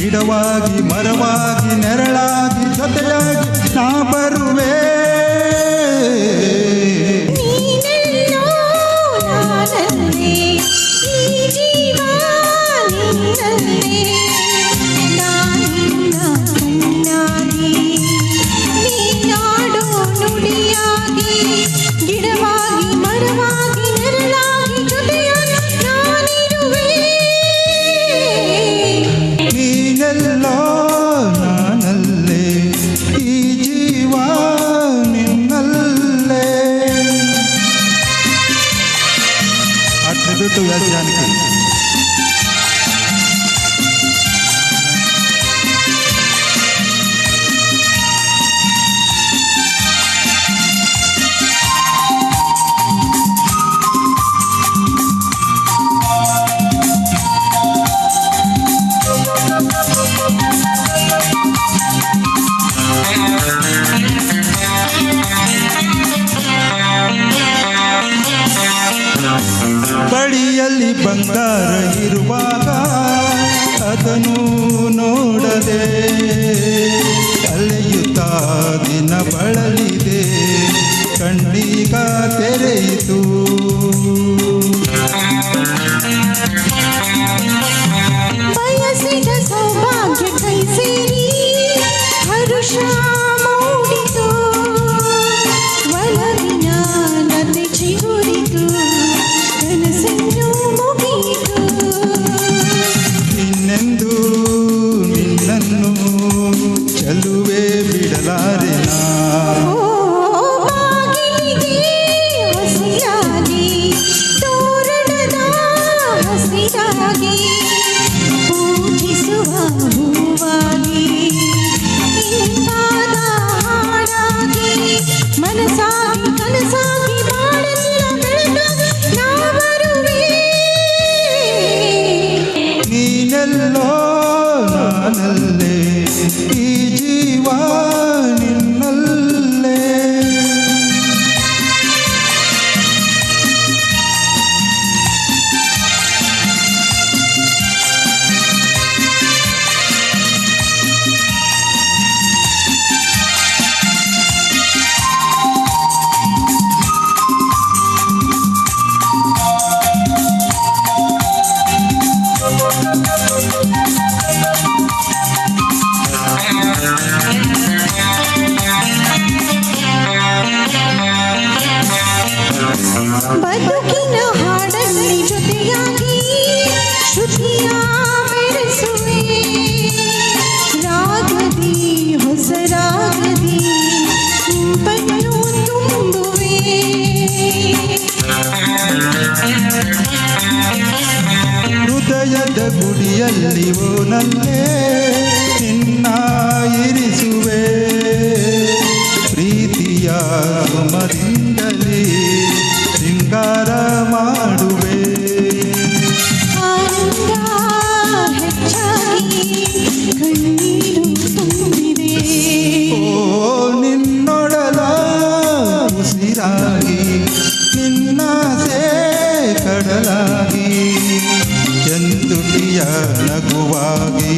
ಗಿಡವಾಗಿ ಮರವಾಗಿ ನೆರಳಾಗಿ ಜೊತೆಯಾಗಿ ನಾ ಬರುವೆ. ನೀನೆಲ್ಲೋ ನಾನಲ್ಲೇ, ಈ ಜೀವ ನಿನ್ನಲ್ಲೇ. ನಾನಿನ್ನ ಕಣ್ಣಾಗಿ, ನೀನಾಡೋ ನುಡಿಯಾಗಿ, ಗಿಡವಾಗಿ ಮರವಾಗಿ ನೆರಳಾಗಿ ಜೊತೆಯಾಗಿ ನಾನಿರುವೆ. ನೀನೆಲ್ಲೋ ನಾನಲ್ಲೇ, ಈ ಜೀವ ನಿನ್ನಲ್ಲೇ. ಅರ್ಥ ಬಿಟ್ಟು ವ್ಯಾಖ್ಯಾನಿಕೆ. ಬಳಿಯಲ್ಲಿ ಬಂಗಾರ ಇರುವಾಗ ಅದನ್ನು ನೋಡದೆ ಅಲೆಯುತ್ತಾ ದಿನ ಬಳಲಿದೆ, ಕಣ್ಣೀಗ ತೆರೆಯಿತು. ಬಯಸಿದ ಸೌಭಾಗ್ಯ ಕೈ ಸೇರಿ ಹರುಷ ಮೂಡಿತು, ಒಲವಿನ ನದಿ ಚಿಗುರಿತು, ಕನಸನ್ನು ಮುಗಿಯಿತು. ಇನ್ನೆಂದು ನಿನ್ನನ್ನು ಚೆಲುವೆ ಬಿಡಲಾರೆನಾ. ಬಾಗಿಲಿಗೆ ಹಸಿರಾಗಿ, ತೋರಣದ ಹಸಿರಾಗಿ, ಪೂಜಿಸುವ ಹೂವಾಗಿ, ಇಂಪಾದ ಹಾಡಾಗಿ, ಮನಸಾಗಿ ಕನಸಾಗಿ ಬಾಳೆಲ್ಲ ಬೆಳಕಾಗಿ ನಾ ಬರುವೆ. ನೀನೆಲ್ಲೋ ನಾನಲ್ಲೇ, ಈ ಜೀವ ನಿನ್ನಲ್ಲೇ. ಬದುಕಿನ ಹಾಡಲ್ಲಿ ಜೊತೆಯಾಗಿ ಶ್ರುತಿಯ ಬೆರೆಸುವೆ, ರಾಗದಿ ಹೊಸ ರಾಗದಿ ಇಂಪನ್ನು ತುಂಬುವೆ. ಹೃದಯದ ಗುಡಿಯಲ್ಲಿ ಓನಲ್ಲೇ ನಿನ್ನ ಇರಿಸುವೆ, ಪ್ರೀತಿಯ ಸುಮದಿಂದಲೇ ಶೃಂಗಾರ ಮಾಡುವೆ. ಆನಂದ ಹೆಚ್ಚಾಗಿ ಕಣ್ಣೀರು ತುಂಬಿದೆ, ಓ ನಿನ್ನೊಡಲ ಉಸಿರಾಗಿ, ನಿನ್ನಾಸೆ ಕಡಲಾಗಿ, ಚಂದುಟಿಯ ನಗುವಾಗಿ,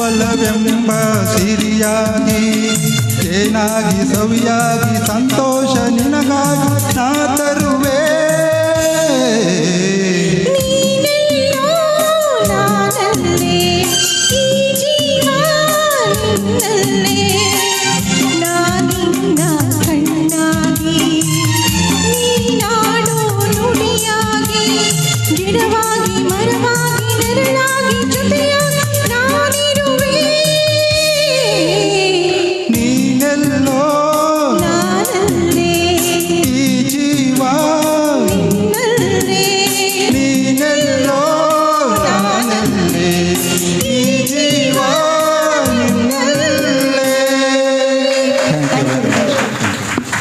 ಒಲವೆಂಬ ಸಿರಿಯಾಗಿ, ಏನಾಗಿ ಸವಿಯಾಗಿ ಸಂತೋಷ ನಿನಗಾಗಿ ನಾ ತರುವೆ. ನೀ